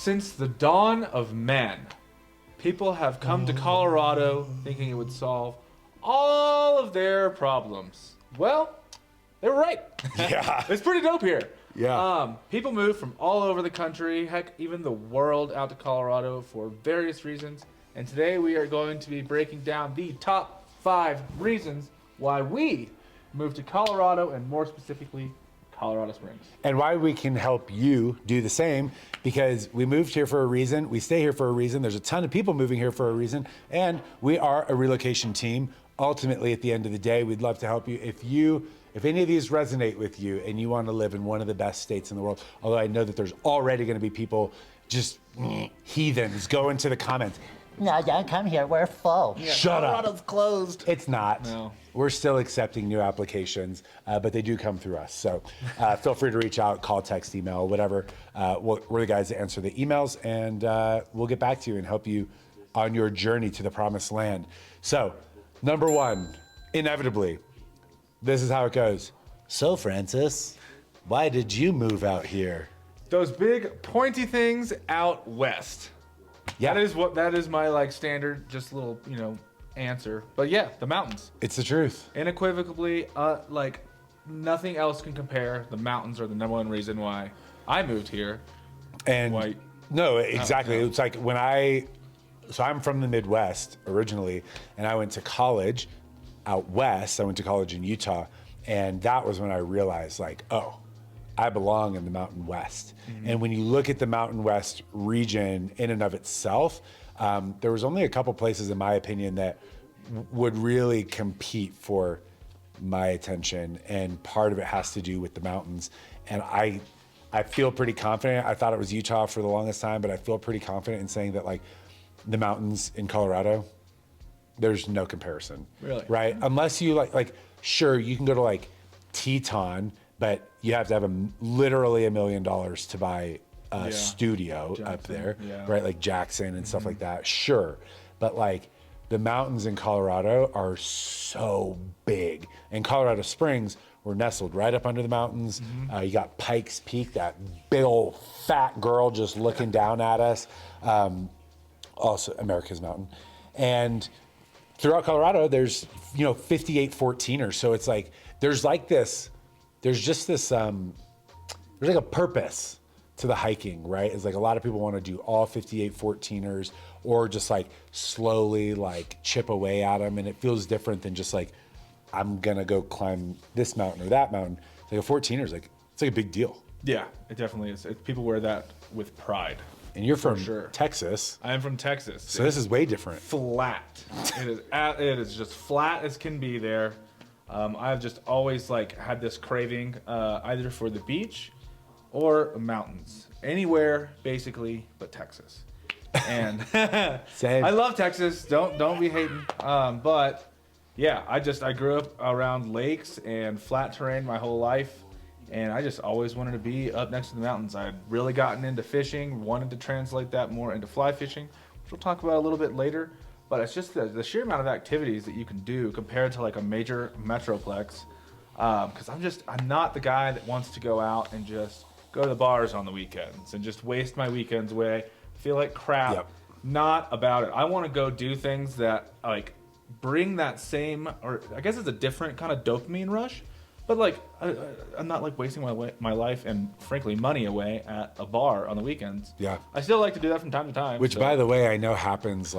Since the dawn of man, people have come to Colorado thinking it would solve all of their problems. Well, they were right. Yeah. It's pretty dope here. Yeah. People move from all over the country, heck, even the world, out to Colorado for various reasons. And today we are going to be breaking down the top 5 reasons why we moved to Colorado, and more specifically, Colorado Springs. And why we can help you do the same, because we moved here for a reason. We stay here for a reason. There's a ton of people moving here for a reason. And we are a relocation team. Ultimately, at the end of the day, we'd love to help you. If any of these resonate with you and you want to live in one of the best states in the world, although I know that there's already going to be people just heathens go into the comments. No, don't come here. We're full. Yeah, Shut up. Colorado's closed. It's not. No. We're still accepting new applications, but they do come through us. So feel free to reach out, call, text, email, whatever. We're the guys that answer the emails, and we'll get back to you and help you on your journey to the promised land. So, number 1, inevitably, this is how it goes. So, Francis, why did you move out here? Those big pointy things out west. Yeah, That is my standard, just little, answer. But yeah, the mountains. it's the truth. Unequivocally, nothing else can compare. The mountains are the number one reason why I moved here. And White. no, exactly. no. It's like so I'm from the Midwest originally, and I went to college out west. I went to college in Utah, and that was when I realized, oh, I belong in the Mountain West. Mm-hmm. And when you look at the Mountain West region in and of itself, there was only a couple places, in my opinion, that would really compete for my attention. And part of it has to do with the mountains. And I feel pretty confident. I thought it was Utah for the longest time, but I feel pretty confident in saying that the mountains in Colorado, there's no comparison. Really? Right? Unless you sure, you can go to Teton, but you have to have literally $1 million to buy a studio Jackson, up there, yeah. right? Like Jackson and stuff like that. Sure. But the mountains in Colorado are so big. And Colorado Springs, we're nestled right up under the mountains. You got Pikes Peak, that big old fat girl just looking down at us. Also America's mountain. And throughout Colorado, there's 58 14ers. So it's there's a purpose to the hiking, right? It's a lot of people want to do all 58 14ers, or just slowly chip away at them, and it feels different than just I'm gonna go climb this mountain or that mountain. It's a 14er is it's a big deal. Yeah, it definitely is. People wear that with pride. And you're from sure. Texas. I am from Texas. So this is way different. Flat. It is just flat as can be there. I've just always had this craving either for the beach or mountains. Anywhere basically but Texas. And Same. I love Texas. Don't be hating. But yeah, I grew up around lakes and flat terrain my whole life. And I just always wanted to be up next to the mountains. I had really gotten into fishing, wanted to translate that more into fly fishing, which we'll talk about a little bit later. But it's just the sheer amount of activities that you can do compared to a major metroplex. Because I'm not the guy that wants to go out and just go to the bars on the weekends and just waste my weekends away, feel like crap. Yep. Not about it. I want to go do things that bring that same, or I guess it's a different kind of dopamine rush. But I'm not wasting my life and frankly money away at a bar on the weekends. Yeah. I still like to do that from time to time. Which, by the way, I know happens.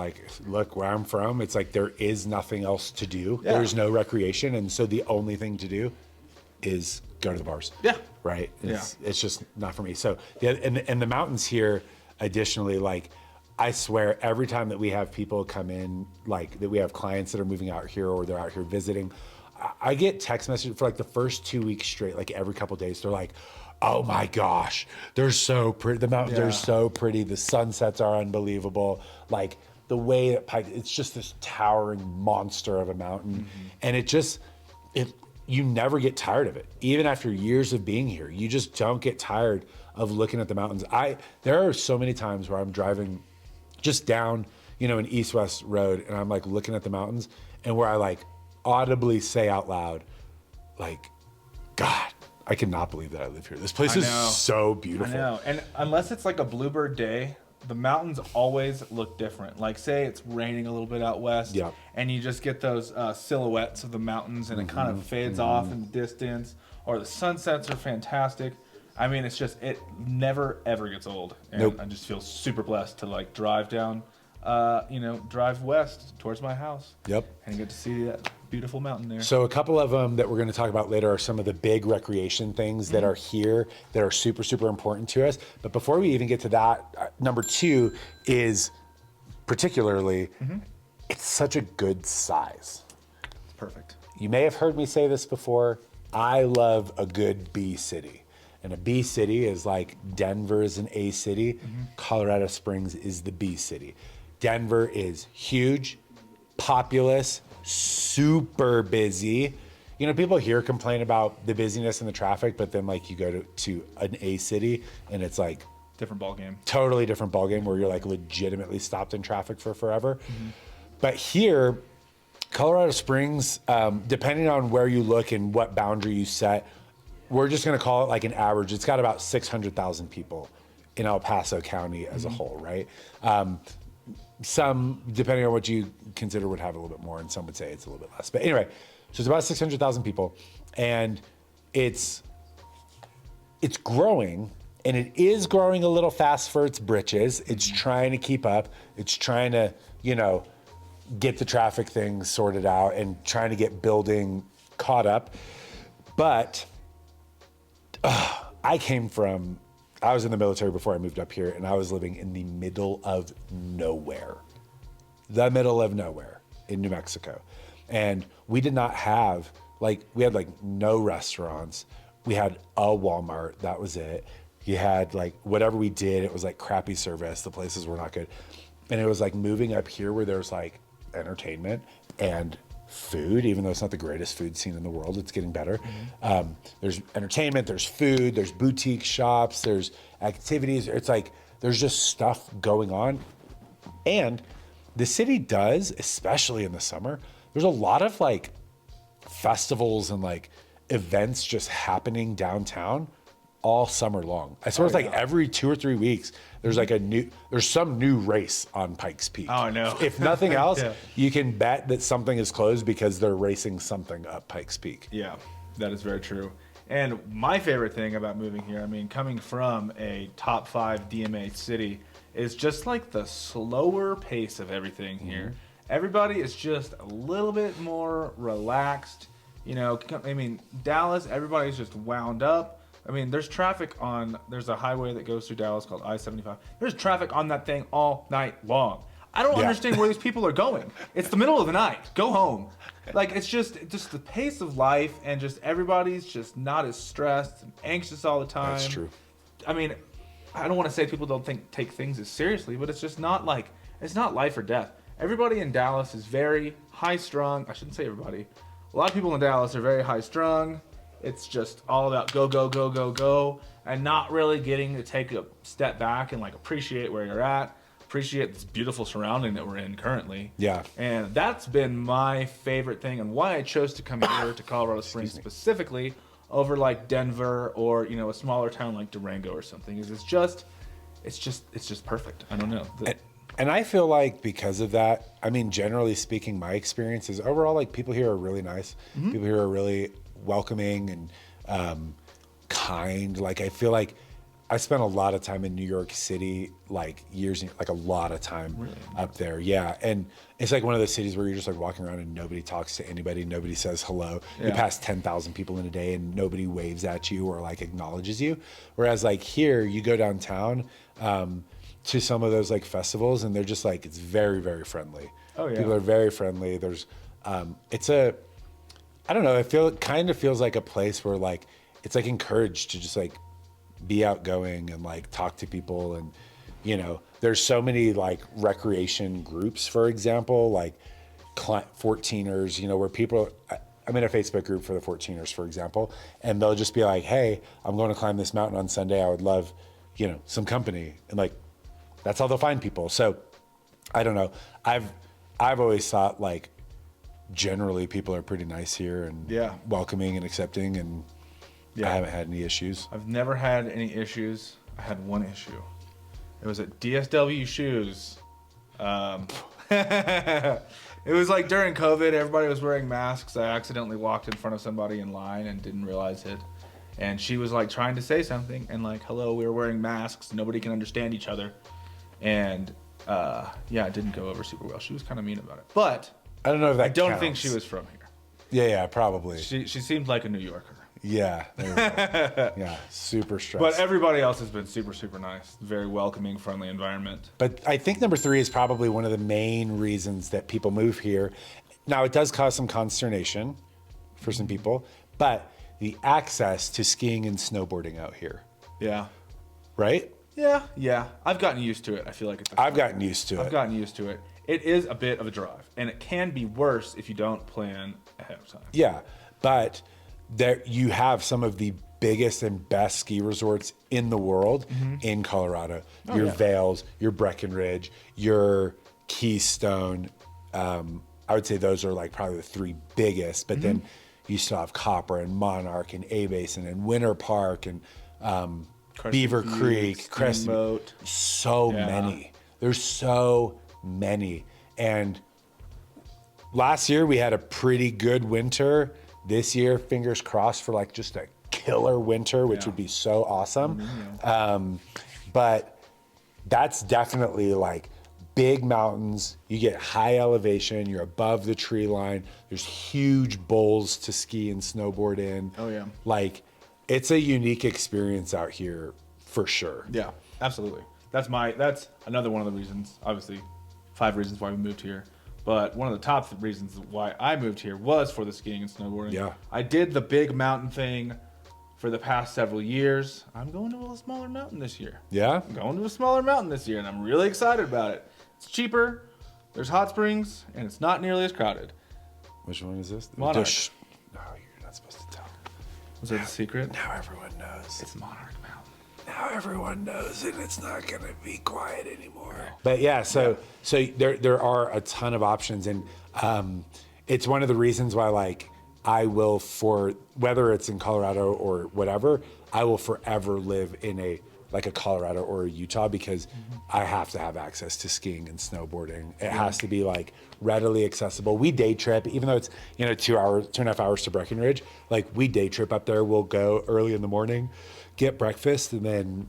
Look where I'm from. It's there is nothing else to do. Yeah. There's no recreation, and so the only thing to do is go to the bars. Yeah. Right. It's just not for me. So and the mountains here. Additionally, I swear, every time that we have people come in, that we have clients that are moving out here or they're out here visiting, I get text messages for the first 2 weeks straight, every couple of days. They're oh my gosh, they're so pretty. The mountains are so pretty. The sunsets are unbelievable. The way that Pike, it's just this towering monster of a mountain. Mm-hmm. And you never get tired of it. Even after years of being here, you just don't get tired of looking at the mountains. There are so many times where I'm driving just down, an east-west road, and I'm looking at the mountains, and where I audibly say out loud, God, I cannot believe that I live here. This place I is know. so I beautiful. know. And unless it's like a bluebird day, the mountains always look different. Like say it's raining a little bit out west, Yep. and you just get those silhouettes of the mountains, and it kind of fades off in the distance. Or the sunsets are fantastic. I mean, it's just it never ever gets old. And Nope. I just feel super blessed to like drive down, drive west towards my house. Yep. And get to see that beautiful mountain there. So a couple of them that we're going to talk about later are some of the big recreation things that are here that are super, super important to us. But before we even get to that, number 2 is particularly, it's such a good size. It's perfect. You may have heard me say this before. I love a good B city. And a B city is like Denver is an A city. Colorado Springs is the B city. Denver is huge, populous, super busy. You know, people here complain about the busyness and the traffic, but then like you go to an A city and it's like Different ball game. totally different ballgame where you're like legitimately stopped in traffic for forever. But here, Colorado Springs, depending on where you look and what boundary you set, we're just going to call it like an average. It's got about 600,000 people in El Paso County as a whole, right? Some, depending on what you consider, would have a little bit more, and some would say it's a little bit less. But anyway, so it's about 600,000 people, and it's growing, and it is growing a little fast for its britches. It's trying to keep up. It's trying to, get the traffic things sorted out and trying to get building caught up. But I was in the military before I moved up here, and I was living in the middle of nowhere in New Mexico. And we did not have, we had no restaurants. We had a Walmart, that was it. You had whatever we did, it was crappy service. The places were not good. And it was moving up here where there's entertainment and food, even though it's not the greatest food scene in the world, it's getting better. There's entertainment, there's food, there's boutique shops, there's activities. It's there's just stuff going on. And the city does, especially in the summer, there's a lot of festivals and events just happening downtown all summer long. I swear it's every 2 or 3 weeks, there's there's some new race on Pikes Peak. Oh, no. If nothing else, Yeah. you can bet that something is closed because they're racing something up Pikes Peak. Yeah, that is very true. And my favorite thing about moving here, coming from a top 5 DMA city, is just the slower pace of everything here. Everybody is just a little bit more relaxed. Dallas, everybody's just wound up. There's traffic there's a highway that goes through Dallas called I-75. There's traffic on that thing all night long. I don't understand where these people are going. It's the middle of the night. Go home. It's just the pace of life, and just everybody's just not as stressed and anxious all the time. That's true. I don't want to say people don't take things as seriously, but it's just not it's not life or death. Everybody in Dallas is very high strung. I shouldn't say everybody. A lot of people in Dallas are very high strung. It's just all about go, go, go, go, go, and not really getting to take a step back and appreciate where you're at, appreciate this beautiful surrounding that we're in currently. Yeah. And that's been my favorite thing, and why I chose to come here to Colorado Springs specifically over Denver or a smaller town like Durango or something. Is it's just perfect. I don't know. And I feel because of that, generally speaking, my experience is overall people here are really nice. People here are really welcoming and kind. I feel I spent a lot of time in New York City, years, a lot of time up there. Yeah. And it's one of those cities where you're just walking around and nobody talks to anybody. Nobody says hello. Yeah. You pass 10,000 people in a day and nobody waves at you or acknowledges you. Whereas here you go downtown, to some of those festivals, and they're just it's very, very friendly. Oh yeah. People are very friendly. There's, I don't know. It kind of feels like a place where it's encouraged to just be outgoing and talk to people. And, there's so many recreation groups, for example, 14ers, where people, I'm in a Facebook group for the 14ers, for example, and they'll just be hey, I'm going to climb this mountain on Sunday. I would love, some company. And that's how they'll find people. So I don't know. I've always thought generally people are pretty nice here and welcoming and accepting, and Yeah. I haven't had any issues. I've never had any issues. I had one issue. It was at DSW Shoes. It was like during COVID, everybody was wearing masks. I accidentally walked in front of somebody in line and didn't realize it. And she was like trying to say something and like, hello, we were wearing masks. Nobody can understand each other. And yeah, it didn't go over super well. She was kind of mean about it. But I don't know if that I don't counts. think she was from here. Yeah, probably. She seemed like a New Yorker. Yeah. There we go. Yeah, super stressed. But everybody else has been super, super nice. Very welcoming, friendly environment. But I think number 3 is probably one of the main reasons that people move here. Now, it does cause some consternation for some people, but the access to skiing and snowboarding out here, Yeah. right? Yeah. I've gotten used to it. I feel like it's. I've gotten used to it. I've gotten used to it. It is a bit of a drive, and it can be worse if you don't plan ahead of time. Yeah, but there you have some of the biggest and best ski resorts in the world in Colorado. Your yeah. Vails, your Breckenridge, your Keystone. I would say those are like probably the 3 biggest, but then you still have Copper and Monarch and A Basin and Winter Park and Beaver Butte, Creek, Crescent. Steamboat. So Yeah. many. There's so many. And last year we had a pretty good winter. This year, fingers crossed for like just a killer winter, which would be so awesome. But that's definitely like big mountains. You get high elevation. You're above the tree line. There's huge bowls to ski and snowboard in. Oh, yeah. Like it's a unique experience out here for sure. Yeah, absolutely. That's another one of the reasons. Obviously, 5 reasons why we moved here. But one of the top reasons why I moved here was for the skiing and snowboarding. Yeah. I did the big mountain thing for the past several years. I'm going to a smaller mountain this year. Yeah? I'm going to a smaller mountain this year, and I'm really excited about it. It's cheaper, there's hot springs, and it's not nearly as crowded. Which one is this? Monarch. No, you're not supposed to tell. Was that the secret? Now everyone knows. It's Monarch Mountain. Now everyone knows, and it's not going to be quiet anymore. But yeah, so there are a ton of options, and it's one of the reasons why like I will, for whether it's in Colorado or whatever, I will forever live in a Colorado or a Utah because I have to have access to skiing and snowboarding. It has to be like readily accessible. We day trip, even though it's 2.5 hours to Breckenridge. Like we day trip up there. We'll go early in the morning, get breakfast, and then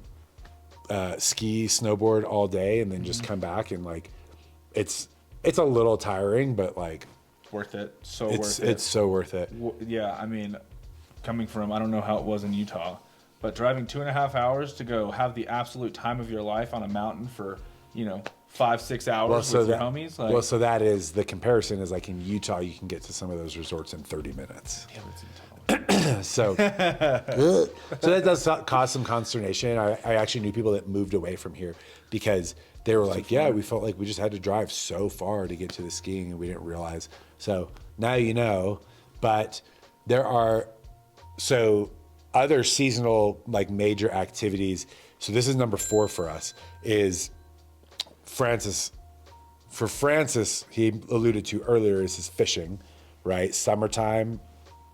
ski, snowboard all day, and then just come back. And like, it's a little tiring, but like, Worth it. Worth it. It's so worth it. Yeah, I mean, coming from, I don't know how it was in Utah, but driving 2.5 hours to go have the absolute time of your life on a mountain for, 5-6 hours with your homies. Like, So that is the comparison is like in Utah, you can get to some of those resorts in 30 minutes. yeah, but it's in Utah. So that does cause some consternation. I actually knew people that moved away from here because they were like, yeah, we felt like we just had to drive so far to get to the skiing and we didn't realize. So now you know, but there are other seasonal like major activities. So this is number 4 for us is Francis. For Francis, he alluded to earlier is his fishing, right? Summertime,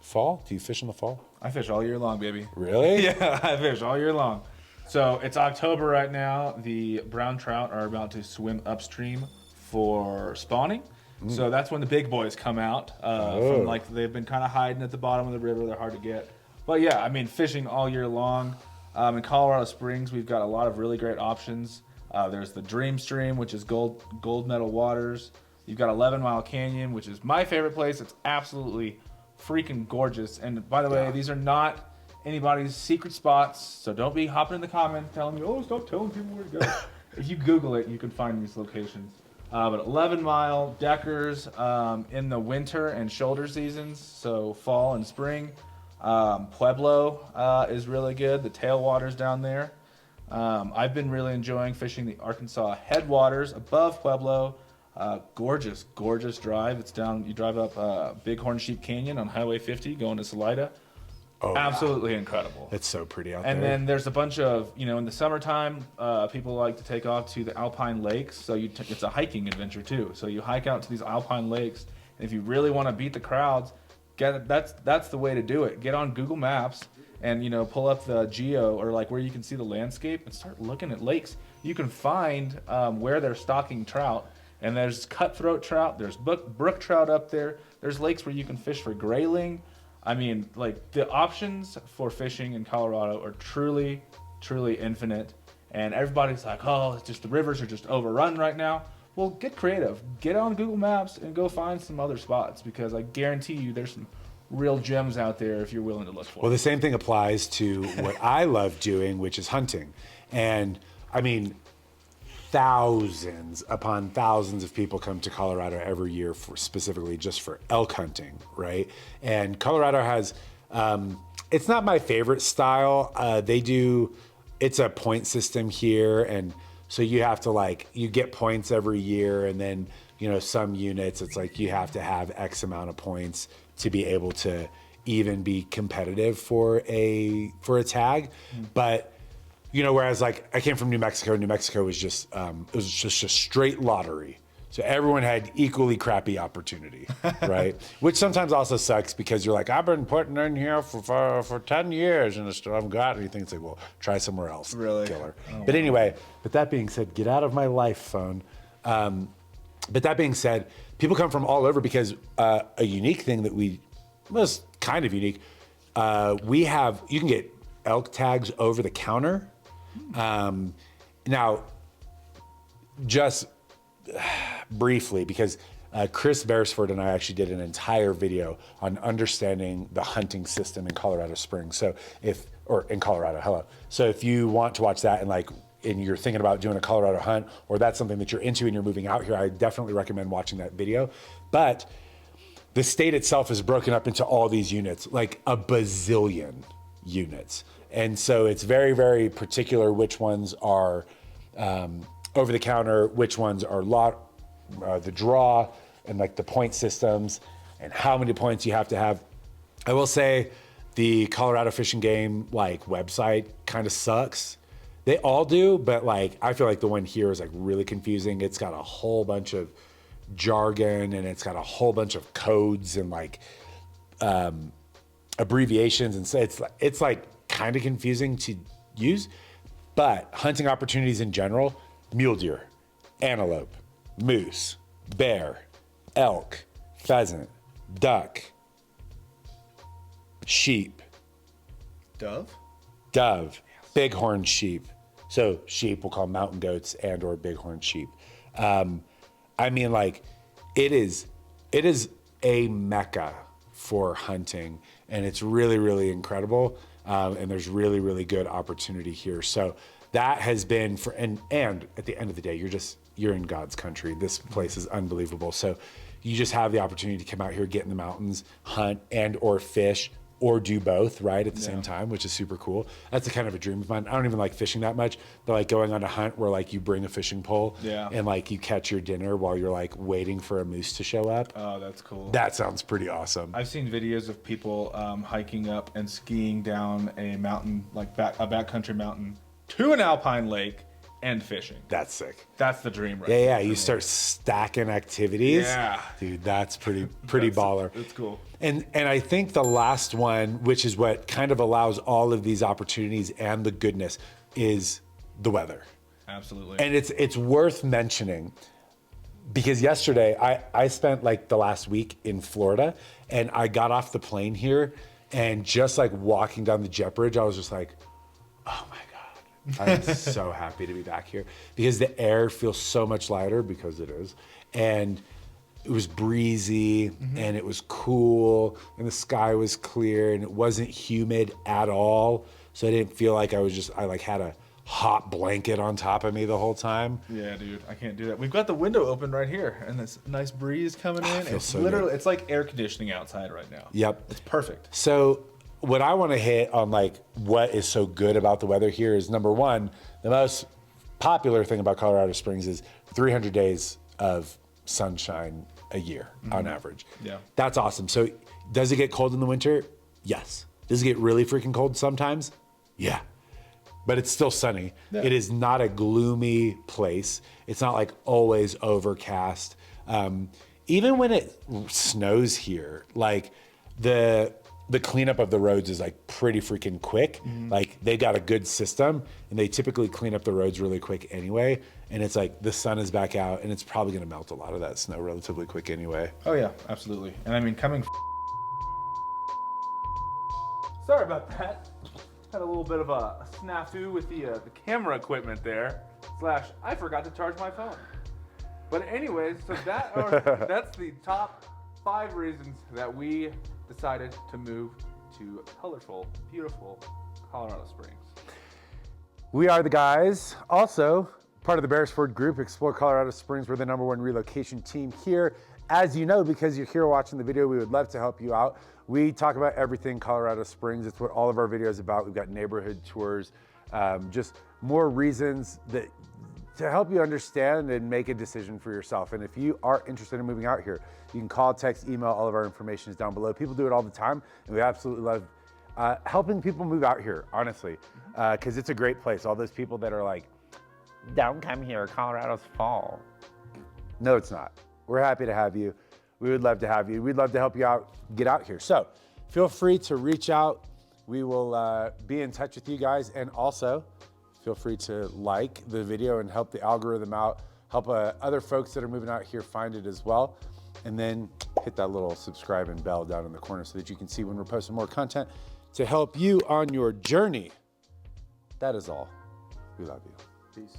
fall. Do you fish in the fall? I fish all year long, baby. Really? Yeah, I fish all year long. So it's October right now. The brown trout are about to swim upstream for spawning. So that's when the big boys come out. From like they've been kind of hiding at the bottom of the river. They're hard to get. But yeah, I mean fishing all year long. In Colorado Springs, we've got a lot of really great options. There's the Dream Stream, which is gold medal waters. You've got 11 Mile Canyon, which is my favorite place. It's absolutely freaking gorgeous. And by the way, these are not anybody's secret spots, so don't be hopping in the comments telling me, oh, stop telling people where to go. If you Google it, you can find these locations. But 11 Mile, Deckers in the winter and shoulder seasons, so fall and spring. Pueblo is really good. The tailwaters down there. I've been really enjoying fishing the Arkansas headwaters above Pueblo. Gorgeous, gorgeous drive. It's down, you drive up Bighorn Sheep Canyon on Highway 50 going to Salida. Oh, absolutely incredible. It's so pretty out And there. then there's a bunch of, in the summertime, people like to take off to the Alpine Lakes. So it's a hiking adventure too. So you hike out to these Alpine Lakes. And if you really want to beat the crowds, that's the way to do it. Get on Google Maps and pull up the geo or like where you can see the landscape and start looking at lakes. You can find where they're stocking trout, and there's cutthroat trout, there's brook trout up there, there's lakes where you can fish for grayling. I mean, like, the options for fishing in Colorado are truly, truly infinite. And everybody's like, oh, it's just the rivers are just overrun right now. Well, get creative. Get on Google Maps and go find some other spots, because I guarantee you there's some real gems out there if you're willing to look for Well, them. the same thing applies to what I love doing, which is hunting. And I mean, thousands upon thousands of people come to Colorado every year for specifically just for elk hunting, right? And Colorado has, it's not my favorite style. It's a point system here. And so you have to you get points every year. And then, some units, it's like you have to have X amount of points to be able to even be competitive for a tag. But whereas I came from New Mexico. New Mexico was just it was just a straight lottery. So everyone had equally crappy opportunity, right? Which sometimes also sucks, because you're like, I've been putting in here for 10 years and I still haven't got anything. It's like, well, try somewhere else, Really? killer. But anyway, but that being said, get out of my life, phone. But that being said, people come from all over, because a unique thing that was kind of unique, you can get elk tags over the counter. Now, just briefly, because Chris Beresford and I actually did an entire video on understanding the hunting system in Colorado Springs. In Colorado, hello. So if you want to watch that and you're thinking about doing a Colorado hunt, or that's something that you're into and you're moving out here, I definitely recommend watching that video. But the state itself is broken up into all these units, like a bazillion units. And so it's very, very particular which ones are over the counter, which ones are the draw, and the point systems, and how many points you have to have. I will say the Colorado Fish and Game website kind of sucks. They all do, but I feel like the one here is really confusing. It's got a whole bunch of jargon, and it's got a whole bunch of codes and abbreviations, and so it's kind of confusing to use. But hunting opportunities in general: mule deer, antelope, moose, bear, elk, pheasant, duck, sheep, dove, bighorn sheep. So sheep we'll call mountain goats and or bighorn sheep. I mean, it is a mecca for hunting, and it's really, really incredible. And there's really, really good opportunity here. So that has been and at the end of the day, you're in God's country. This place is unbelievable. So you just have the opportunity to come out here, get in the mountains, hunt and or fish, or do both, right, at the same time, which is super cool. That's a kind of a dream of mine. I don't even like fishing that much, but going on a hunt where you bring a fishing pole and you catch your dinner while you're waiting for a moose to show up. Oh, that's cool. That sounds pretty awesome. I've seen videos of people hiking up and skiing down a mountain, a backcountry mountain, to an alpine lake, and fishing. That's sick. That's the dream, right? Yeah. You start stacking activities. Yeah, dude, that's pretty baller. It's cool. And I think the last one, which is what kind of allows all of these opportunities and the goodness, is the weather. Absolutely. And it's worth mentioning, because yesterday I spent the last week in Florida, and I got off the plane here, and just walking down the jet bridge, I was just like, oh my God. I'm so happy to be back here, because the air feels so much lighter, because it is. And it was breezy, and it was cool, and the sky was clear, and it wasn't humid at all. So I didn't feel like I had a hot blanket on top of me the whole time. Yeah, dude, I can't do that. We've got the window open right here, and this nice breeze coming in. Feels It's so literally, good. it's like air conditioning outside right now. Yep. It's perfect. So what I want to hit on what is so good about the weather here is, number one, the most popular thing about Colorado Springs is 300 days of sunshine a year on average. Yeah. That's awesome. So does it get cold in the winter? Yes. Does it get really freaking cold sometimes? Yeah. But it's still sunny. Yeah. It is not a gloomy place. It's not always overcast. Even when it snows here, the cleanup of the roads is like pretty freaking quick. Like they got a good system and they typically clean up the roads really quick anyway. And it's like the sun is back out and it's probably going to melt a lot of that snow relatively quick anyway. Oh yeah, absolutely. And I mean, sorry about that. Had a little bit of a snafu with the camera equipment there. / I forgot to charge my phone. But anyways, so that's the top 5 reasons that we decided to move to colorful, beautiful Colorado Springs. We are the guys. Also, part of the Beresford Group, Explore Colorado Springs. We're the #1 relocation team here. As you know, because you're here watching the video, we would love to help you out. We talk about everything Colorado Springs. It's what all of our videos about. We've got neighborhood tours, just more reasons that to help you understand and make a decision for yourself. And if you are interested in moving out here, you can call, text, email. All of our information is down below. People do it all the time, and we absolutely love helping people move out here, honestly, because it's a great place. All those people that are like, don't come here, Colorado's fall. No, it's not. We're happy to have you. We would love to have you. We'd love to help you out, get out here. So feel free to reach out. We will be in touch with you guys. And also feel free to like the video and help the algorithm out, help other folks that are moving out here find it as well. And then hit that little subscribe and bell down in the corner so that you can see when we're posting more content to help you on your journey. That is all. We love you. Peace.